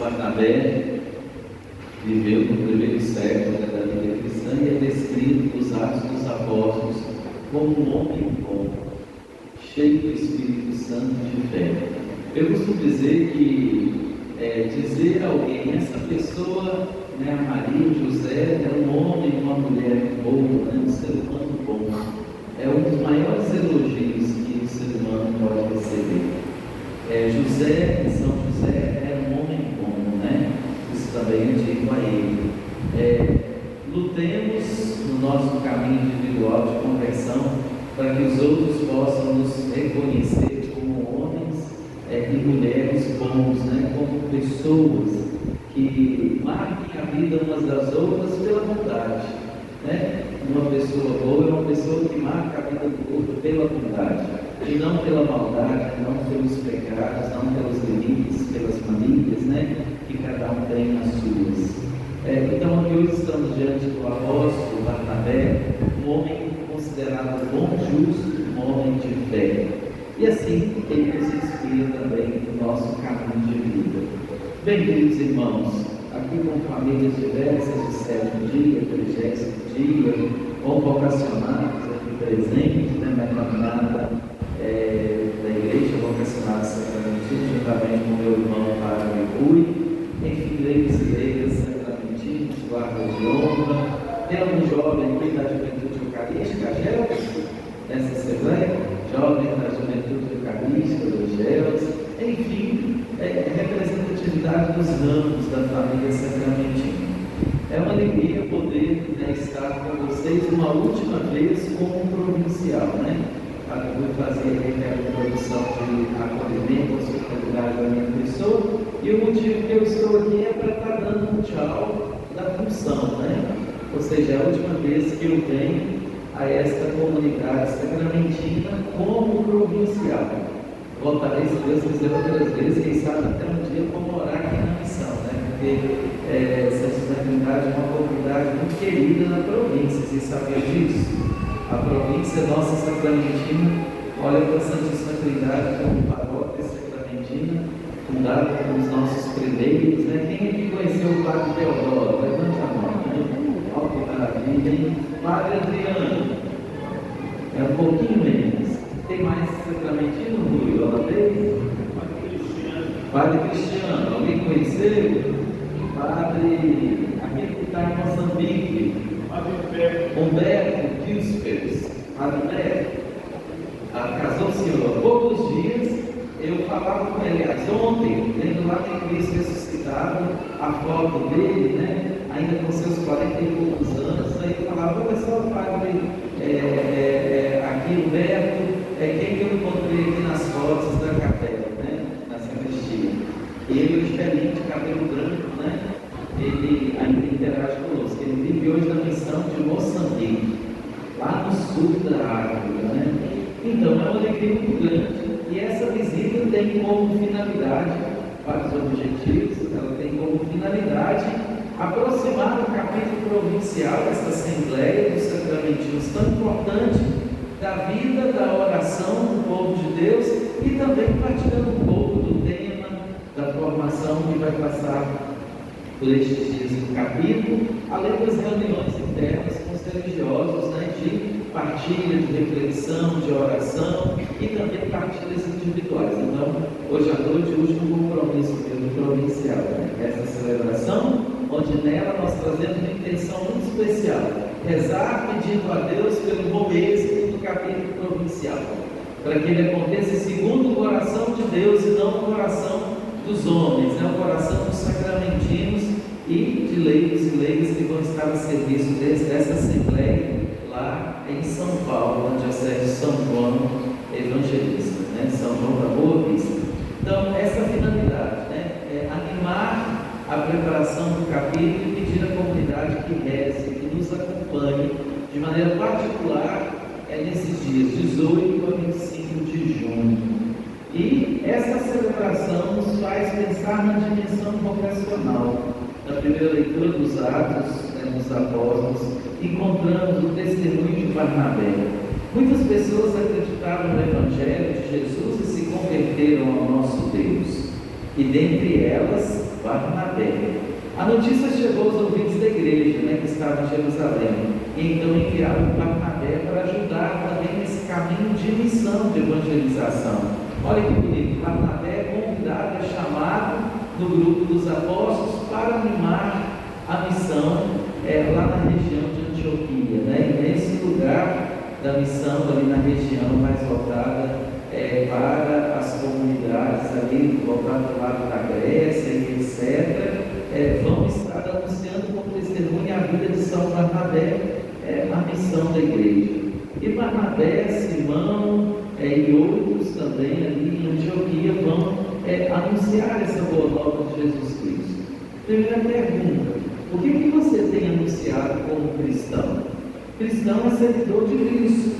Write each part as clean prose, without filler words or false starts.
Barnabé viveu no primeiro século da vida cristã e é descrito nos Atos dos Apóstolos como um homem bom, cheio do Espírito Santo e de fé. Eu costumo dizer que dizer a alguém, essa pessoa, a Maria, o José, era um homem e uma mulher boa, um ser humano bom. É um dos maiores elogios que o ser humano pode receber. São José era um homem bom, Isso também eu digo a ele. Lutemos no nosso caminho individual de conversão para que os outros possam nos reconhecer como homens e mulheres bons, como pessoas que marquem a vida umas das outras pela bondade. Uma pessoa boa é uma pessoa que marca a vida do outro pela bondade, e não pela maldade, não pelos pecados, não pelos limites, pelas manias, que cada um tem nas suas. Então aqui hoje estamos diante do apóstolo Barnabé, um homem considerado bom, justo, um homem de fé. E assim ele nos inspira também no nosso caminho de vida. Bem, queridos irmãos, aqui com famílias diversas de 7º dia, 30º dia, convocacionados aqui presentes, na caminhada da igreja vocacionada sacramentina, juntamente com meu irmão Padre Rui, enfim, leigos e leigas sacramentinos, guarda de honra. Tem algum jovem aqui da Juventude Eucarística, Gelson, nessa assembleia? Jovem da Juventude Eucarística, dos Gelson, enfim, representatividade dos ramos da família sacramentina. É uma alegria poder estar com vocês uma última vez como provincial, Eu vou fazer aquela introdução de acolhimento, hospitalidade da minha pessoa, e o motivo que eu estou aqui é para estar dando um tchau da função, Ou seja, é a última vez que eu venho a esta comunidade sacramentina como provincial. Voltarei, se Deus quiser, outras vezes, quem sabe até um dia vou morar aqui na missão, Porque essa comunidade é uma comunidade muito querida na província, vocês sabiam disso? A província nossa sacramentina olha para a Santíssima Trindade como paróquia sacramentina, fundada pelos nossos primeiros, Quem aqui conheceu o Padre Teodoro? Levante a mão, Olha que maravilha, hein? Padre Adriano, é um pouquinho menos. Tem mais sacramentino, Rui? Olha vez? Padre Cristiano, alguém conheceu? Padre, aquele que está em Moçambique, Humberto Kilspers, Padre Humberto, casou o senhor há poucos dias. Eu falava com ele, ontem, lendo lá em Cristo ressuscitado, a foto dele, ainda com seus 40 e poucos anos, aí eu falava, olha só, Padre, aqui Humberto, quem que eu encontrei aqui nas fotos da capela, na sacristia. Ele, o Esperinho de cabelo branco, ele ainda interage conosco. Ele vive hoje na missão de Moçambique, lá no sul da África, Então é uma alegria muito grande. E essa visita tem como finalidade, vários objetivos, ela tem como finalidade aproximar o capítulo provincial dessa Assembleia dos Sacramentinos tão importante da vida, da oração do povo de Deus, e também partilhando um pouco do tema da formação que vai passar por estes dias do capítulo, além das reuniões internas com os religiosos, de partilha, de reflexão, de oração e também partilhas individuais. Então, hoje à noite, o último compromisso do provincial, essa celebração, onde nela nós trazemos uma intenção muito especial: rezar pedindo a Deus pelo bom êxito do capítulo provincial, para que ele aconteça segundo o coração de Deus e não o coração dos homens, o coração dos sacramentinos e de leigos e leigas que vão estar a serviço dessa Assembleia lá em São Paulo, na Diocese de São João Evangelista, São João da Boa Vista. Então, essa finalidade, é animar a preparação do capítulo e pedir à comunidade que reze, que nos acompanhe de maneira particular nesses dias 18 a 25 de junho. E essa celebração nos faz pensar na dimensão vocacional. Na primeira leitura dos Atos, dos Apóstolos, encontramos o testemunho de Barnabé. Muitas pessoas acreditaram no Evangelho de Jesus e se converteram ao nosso Deus. E dentre elas, Barnabé. A notícia chegou aos ouvidos da igreja, né, que estava em Jerusalém, e então enviaram Barnabé para ajudar também nesse caminho de missão, de evangelização. Olha que bonito, Barnabé é convidado, é chamado no grupo dos apóstolos para animar a missão lá na região de Antioquia, né? E nesse lugar da missão, ali na região mais voltada para as comunidades ali, voltado para o lado da Grécia e etc., vão estar anunciando como testemunha a vida de São Barnabé, a missão da igreja. E Barnabé, Simão e outros também ali em Antioquia vão anunciar essa boa nova de Jesus Cristo. Primeira pergunta: o que você tem anunciado como cristão? Cristão é seguidor de Cristo.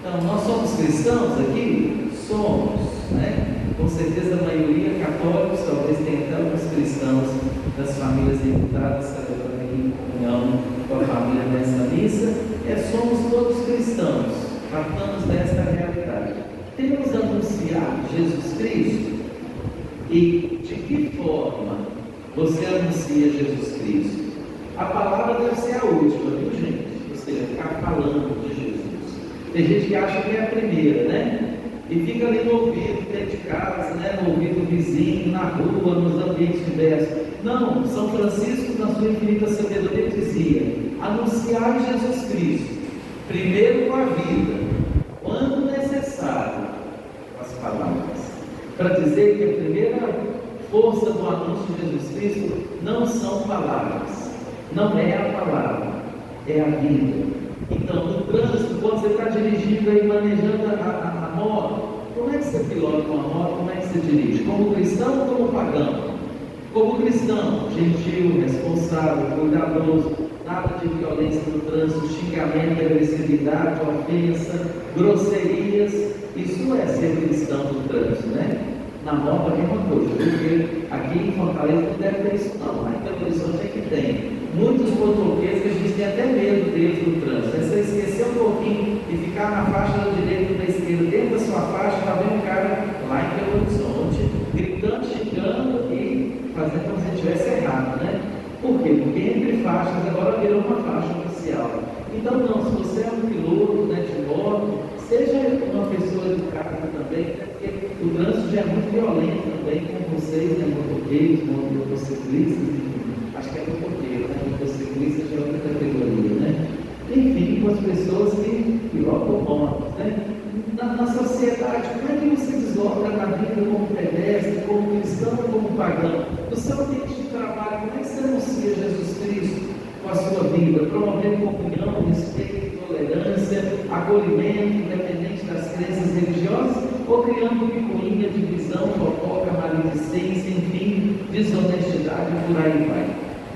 Então, nós somos cristãos aqui? Somos, né? Com certeza a maioria católicos, talvez tenha até alguns cristãos das famílias invitadas celebrando aqui em comunhão com a família nessa missa. Somos todos cristãos, partamos desta realidade. Temos anunciado Jesus Cristo? E de que forma você anuncia Jesus Cristo? A palavra deve ser a última, viu, gente? Você vai ficar falando de Jesus. Tem gente que acha que é a primeira, né? E fica ali no ouvido, dentro de casa, né? No ouvido do vizinho, na rua, nos ambientes diversos. Não, São Francisco, na sua infinita sabedoria, dizia: anunciar Jesus Cristo, primeiro com a vida, quando necessário, com as palavras. Para dizer que a primeira força do anúncio de Jesus Cristo não são palavras, não é a palavra, é a vida. Então, no trânsito, quando você está dirigindo aí, manejando a moto, como é que você pilota uma moto? Como é que você dirige? Como cristão ou como pagão? Como cristão, gentil, responsável, cuidadoso, nada de violência no trânsito, xingamento, agressividade, ofensa, grosserias. Isso é ser cristão no trânsito, né? Na moto é a mesma coisa, porque aqui em Fortaleza não deve ter isso não, lá em Belo Horizonte é que tem. Muitos motoqueiros que a gente tem até medo deles no trânsito. Se você esquecer um pouquinho e ficar na faixa da direita ou da esquerda, dentro da sua faixa, está vendo um cara lá em Belo Horizonte, gritando, xingando e fazendo como se estivesse errado, né? Por quê? Porque entre faixas agora virou uma faixa oficial. Então não, se você é um piloto, né, de moto, seja uma pessoa educada também, né, porque o trânsito já é muito violento também com vocês, né, motoqueiros, motociclistas, acho que é motoqueiro, né, motociclista já é outra categoria, né? Enfim, com as pessoas que pilotam motos, né? Na sociedade, como é que você desloca na vida como pedestre, como cristão, como pagão? No seu ambiente de trabalho, como é que você anuncia Jesus Cristo com a sua vida? Promovendo comunhão, respeito, tolerância, acolhimento, independente das crenças religiosas, ou criando picuinha, divisão, fofoca, maledicência, enfim, desonestidade e por aí vai.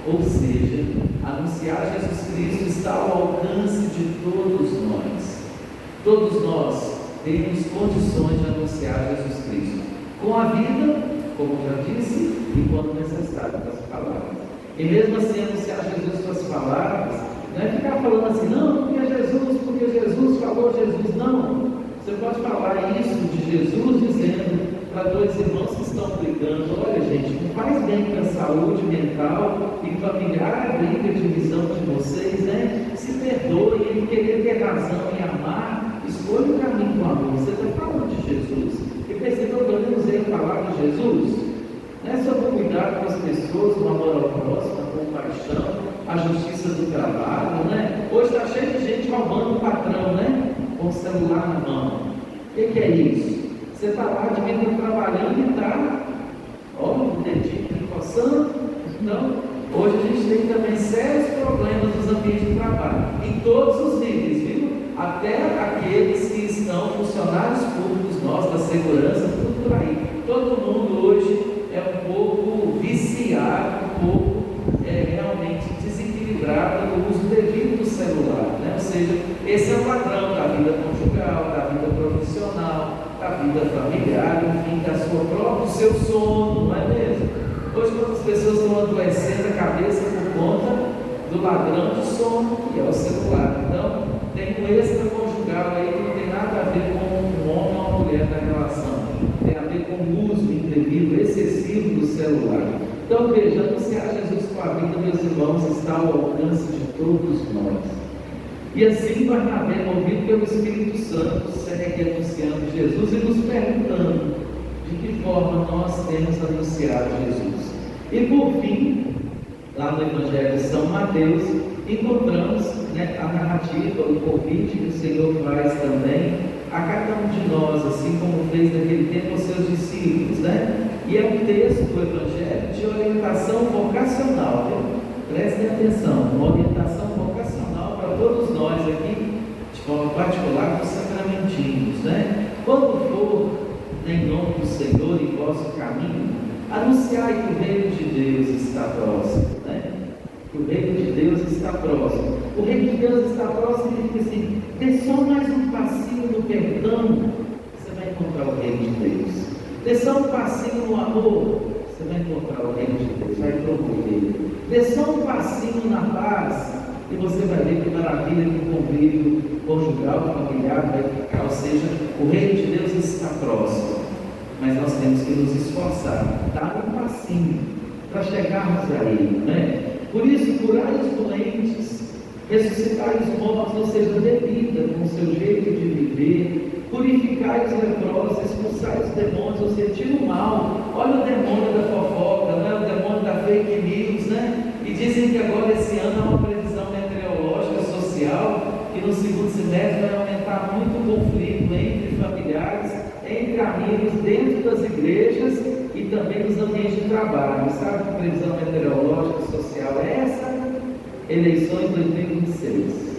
Ou seja, anunciar Jesus Cristo está ao alcance de todos nós. Todos nós temos condições de anunciar Jesus Cristo com a vida, como já disse, e quando necessário, com as palavras. E mesmo assim, anunciar Jesus com as palavras, não é ficar falando assim, não, porque Jesus falou Jesus. Não, você pode falar isso de Jesus dizendo para dois irmãos que estão brigando: olha, gente, não faz bem para a saúde mental e familiar a briga, a divisão de vocês, né? Se perdoem, ele querer ter razão em amar, escolha o caminho do amor. Você está falando de Jesus. E percebeu que eu nem usei a palavra de Jesus? Não é sobre cuidar com as pessoas, o amor ao próximo, a compaixão, a justiça do trabalho, né? Hoje está cheio de gente roubando o patrão, né? Com o celular na mão. O que é isso? Você está lá de vida trabalhando e está, olha, o dedinho coçando. Então, hoje a gente tem também sérios problemas nos ambientes de trabalho, em todos os níveis, viu? Até aqueles que estão funcionários públicos, nós, da segurança, tudo por aí. Todo mundo hoje é um pouco viciado, um pouco realmente desequilibrado no uso devido do celular, né? Ou seja, esse é o padrão da vida conjugal, da vida profissional, da vida familiar, enfim, do seu sono, não é mesmo? Hoje, quantas pessoas estão adoecendo a cabeça por conta do ladrão de sono, que é o celular? Então, tem um extraconjugal aí que não tem nada a ver com um homem ou uma mulher na relação, tem a ver com o uso indevido, excessivo do celular. Então veja, anunciar Jesus com a vida, meus irmãos, está ao alcance de todos nós. E assim Barnabé, movido pelo Espírito Santo, segue anunciando Jesus e nos perguntando de que forma nós temos anunciado Jesus. E por fim, lá no Evangelho de São Mateus, encontramos a narrativa, o convite que o Senhor faz também a cada um de nós, assim como fez naquele tempo aos seus discípulos, E é um texto do Evangelho de orientação vocacional, viu? Prestem atenção, uma orientação vocacional para todos nós aqui, de forma particular, dos sacramentinhos, Quando for, em nome do Senhor, em vosso caminho, anunciai que o reino de Deus está próximo, Que o reino de Deus está próximo. O reino de Deus está próximo significa assim, dê só mais um passinho no perdão, você vai encontrar o reino de Deus. Dê só um passinho no amor, você vai encontrar o reino de Deus, vai promover. Dê só um passinho na paz, e você vai ver que maravilha que o convívio conjugal, familiar vai ficar. Ou seja, o reino de Deus está próximo. Mas nós temos que nos esforçar, dar um passinho para chegarmos a Ele, Por isso, curai os doentes, ressuscitai os mortos, ou seja, dê vida com o seu jeito de viver, purificai os leprosos, expulsai os demônios, ou seja, tira o mal. Olha o demônio da fofoca, o demônio da fake news, E dizem que agora esse ano há uma previsão meteorológica social que no segundo semestre vai aumentar muito o conflito entre familiares, entre amigos, dentro das igrejas e também nos ambientes de trabalho. Sabe que previsão meteorológica social é essa? Eleições 2026.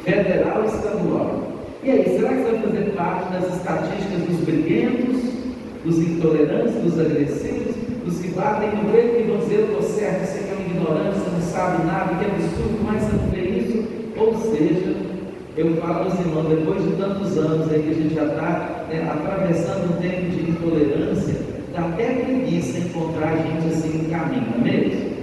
Federal e estadual. E aí, será que você vai fazer parte das estatísticas dos briguentos, dos intolerantes, dos agressivos, dos que batem no peito e vão dizer: eu estou certo, você que é um ignorante, você não sabe nada, que absurdo, mas você não vê isso? Ou seja, eu falo aos irmãos, depois de tantos anos aí que a gente já está atravessando um tempo de intolerância, dá até preguiça encontrar gente assim no caminho, não é mesmo?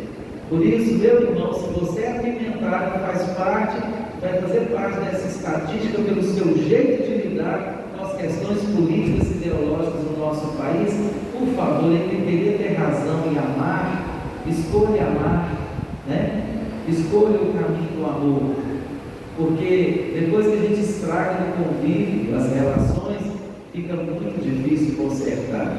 Por isso, meu irmão, se você é apimentado, faz parte, vai fazer parte dessa estatística pelo seu jeito de lidar com as questões políticas e ideológicas do nosso país, por favor, ele deveria ter razão em amar, escolha amar, Escolha o caminho do amor. Porque depois que a gente estraga no convívio, as relações, fica muito difícil consertar.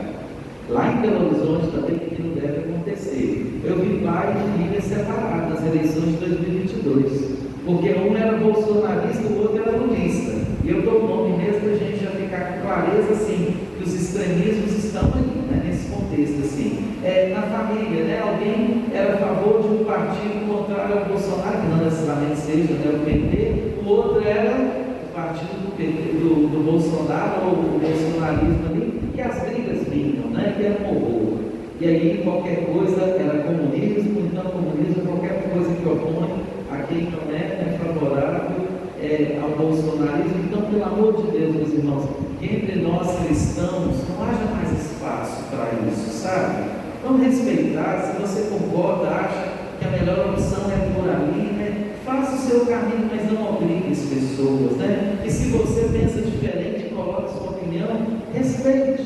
Lá em Belo Horizonte também que não deve acontecer. Eu vi pai e filha separados nas eleições de 2022. Porque um era bolsonarista, o outro era lulista. E eu dou o nome mesmo para a gente já ficar com clareza assim, que os extremismos estão ali, nesse contexto assim. Na família, alguém era a favor de um partido contrário ao Bolsonaro, que não necessariamente seja, o PT, o outro era o partido do PT, do Bolsonaro, ou o bolsonarismo ali, e as brigas vinham, que era um horror. E aí qualquer coisa era comunismo, então comunismo é qualquer coisa que opõe a quem não é favorável ao bolsonarismo. Então, pelo amor de Deus, meus irmãos, que entre nós cristãos não haja mais espaço para isso, sabe? Vamos respeitar. Se você concorda, acha que a melhor opção é por ali, faça o seu caminho, mas não obrigue as pessoas, E se você pensa diferente, coloque sua opinião, respeite,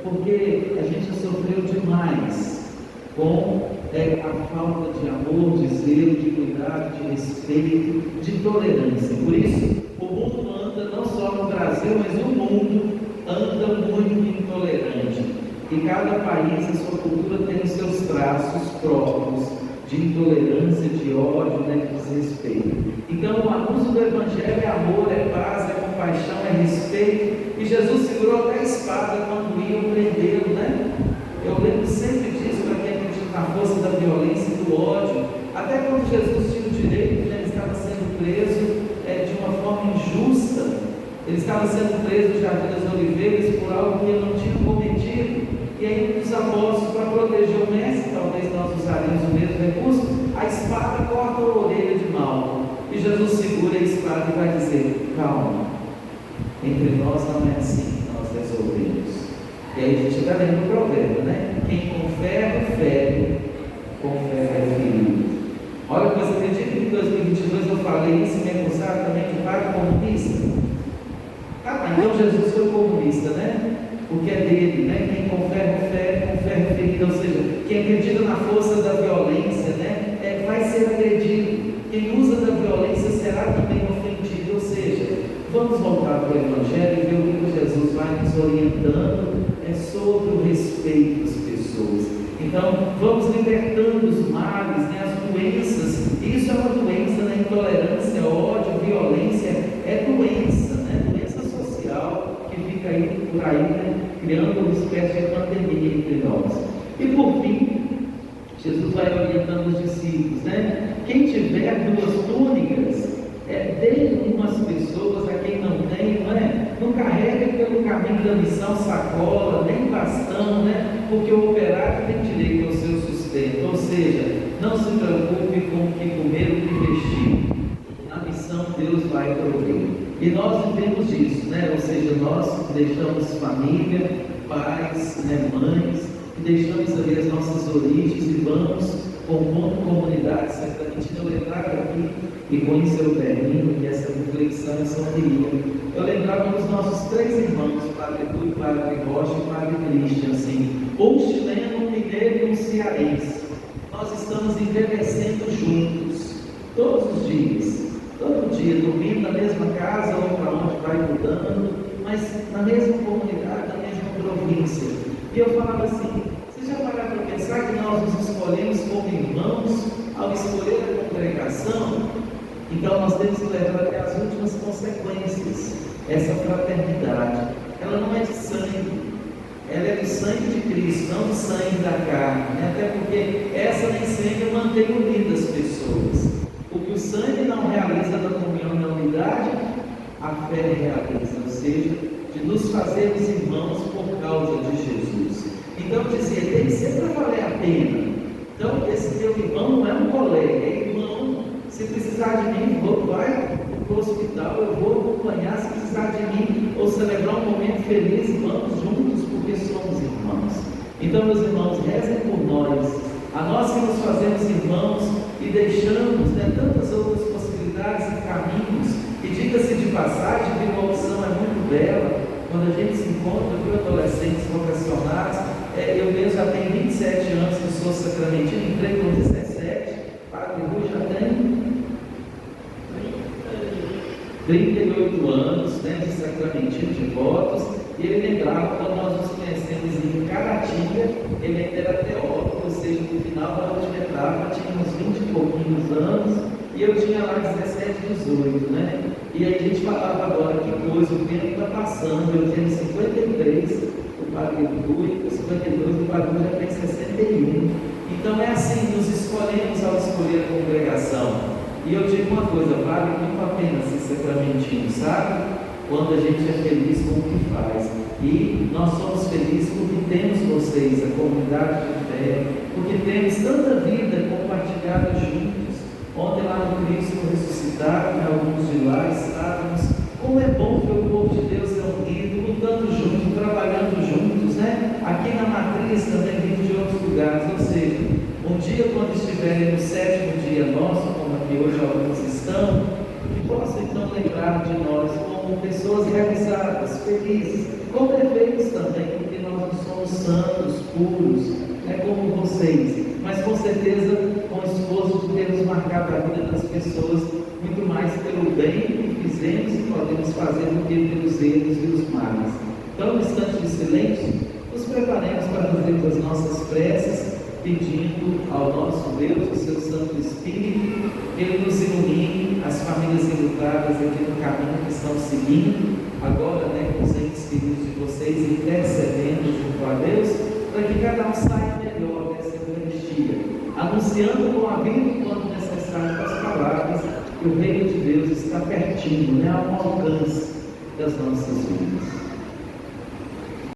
porque a gente sofreu demais com a falta de amor, de zelo, de cuidado, de respeito, de tolerância. Por isso, o mundo anda, não só no Brasil, mas o mundo anda muito intolerante. E cada país, a sua cultura tem os seus traços próprios de intolerância, de ódio, de desrespeito. Então, o anúncio do Evangelho é amor, é paz, é compaixão, é respeito. E Jesus segurou até a espada quando iam prendê-lo, Eu lembro sempre disso para quem acredita na força da violência e do ódio. Até quando Jesus tinha o direito, ele estava sendo preso de uma forma injusta. Ele estava sendo preso no Jardim das Oliveiras por algo que ele não tinha cometido. E aí os apóstolos, para proteger o mestre, talvez nós usaríamos o mesmo recurso, a espada corta a orelha de Malco. E Jesus segura a espada e vai dizer: calma, entre nós não é assim que nós resolvemos. E aí a gente está lendo o provérbio, Quem com ferro fere, com ferro é ferido. Olha, você acredita que em 2022 eu falei isso e me acusaram também de pai comunista? Então Jesus foi comunista, o que é dele, né? Quem com ferro ferido, ou seja, quem acredita na força da violência, né? Vai ser agredido. Quem usa da violência será também ofendido, ou seja, vamos voltar para o Evangelho e ver o que Jesus vai nos orientando sobre o respeito às pessoas. Então, vamos libertando os males, né, as doenças. Isso é uma doença, né? Intolerância, ódio, violência, é doença, né? Doença social que fica aí por aí, né? Criando uma espécie de pandemia entre nós. E por fim, Jesus vai orientando os discípulos, né? Quem tiver 2 túnicas, dê umas pessoas a quem não tem, não é? Não carregue pelo caminho da missão sacola, nem bastão, né? Porque o operário tem direito ao seu sustento, ou seja, não se preocupe com o que comer, o que vestir. Na missão Deus vai prover. E nós vivemos disso, né? Ou seja, nós deixamos família, pais, né, mães, e deixamos ali as nossas origens e vamos compondo comunidade Sacramentina. Eu lembrava aqui, e com isso eu termino, que essa reflexão é só queria. Eu lembrava dos nossos 3 irmãos, Padre Rui, Padre Rocha e Padre Cristian, assim, um chileno, um mineiro e um cearense. Nós estamos envelhecendo juntos, todos os dias, todo dia, dormindo na mesma casa ou para onde vai mudando, mas na mesma comunidade, na mesma província. E eu falava assim, vocês já pararam para pensar que nós nos escolhemos como irmãos ao escolher a congregação? Então nós temos que levar até as últimas consequências essa fraternidade. Ela não é de sangue, ela é do sangue de Cristo, não do sangue da carne, né? Até porque essa nem sempre mantém unidas as pessoas. O que o sangue não realiza na comunhão e na unidade, a fé realiza, ou seja, de nos fazermos irmãos por causa de Jesus. Então eu dizia, tem que ser para valer a pena. Então esse teu irmão não é um colega, é irmão. Se precisar de mim, vai para o hospital, eu vou acompanhar. Se precisar de mim, ou celebrar um momento feliz, vamos juntos, porque somos irmãos. Então, meus irmãos, rezem por nós, a nós que nos fazemos irmãos e deixamos, né, tantas outras possibilidades e caminhos. E diga-se de passagem que uma opção é muito bela, quando a gente se encontra com adolescentes vocacionados. Eu mesmo já tenho 27 anos que sou sacramentino, entrei com 17, Padre Rui já tem 38 anos, né, de sacramentino, de votos. E ele lembrava, quando nós nos conhecemos em Caratinga, ele ainda era teólogo, ou seja, no final da última etapa, tinha uns 20 e pouquinhos anos, e eu tinha lá 17, 18, né? E aí a gente falava agora, que coisa, o tempo está passando, eu tenho 53, o Padre Rui, 52, o Padre Rui já tem 61. Então é assim, nos escolhemos ao escolher a congregação. E eu digo uma coisa, vale muito a pena ser sacramentino, sabe? Quando a gente é feliz com o que faz. E nós somos felizes porque temos vocês, a comunidade de fé, porque temos tanta vida compartilhada juntos. Ontem lá no Cristo ressuscitado, alguns de lá estávamos. Como é bom ver o povo de Deus reunido, lutando juntos, trabalhando juntos, né? Aqui na matriz também vindo de outros lugares, ou seja, um dia quando estiverem no 7º dia nosso, como aqui hoje alguns estão, que possam então lembrar de nós como pessoas realizadas, felizes, como defeitos também, porque nós não somos santos, puros, como vocês, mas com certeza com o esforço de termos marcado a vida das pessoas muito mais pelo bem que fizemos e podemos fazer do que pelos erros e os males. Então, no instante de silêncio, nos preparemos para fazer as nossas preces, pedindo ao nosso Deus, o seu Santo Espírito, que Ele nos ilumine, as famílias enlutadas aqui no caminho que estão seguindo, agora, com os entes queridos de vocês, intercedendo junto a Deus, para que cada um saia melhor dessa Eucaristia, anunciando com a vida, quando necessário, as palavras, que o Reino de Deus está pertinho, ao alcance das nossas vidas.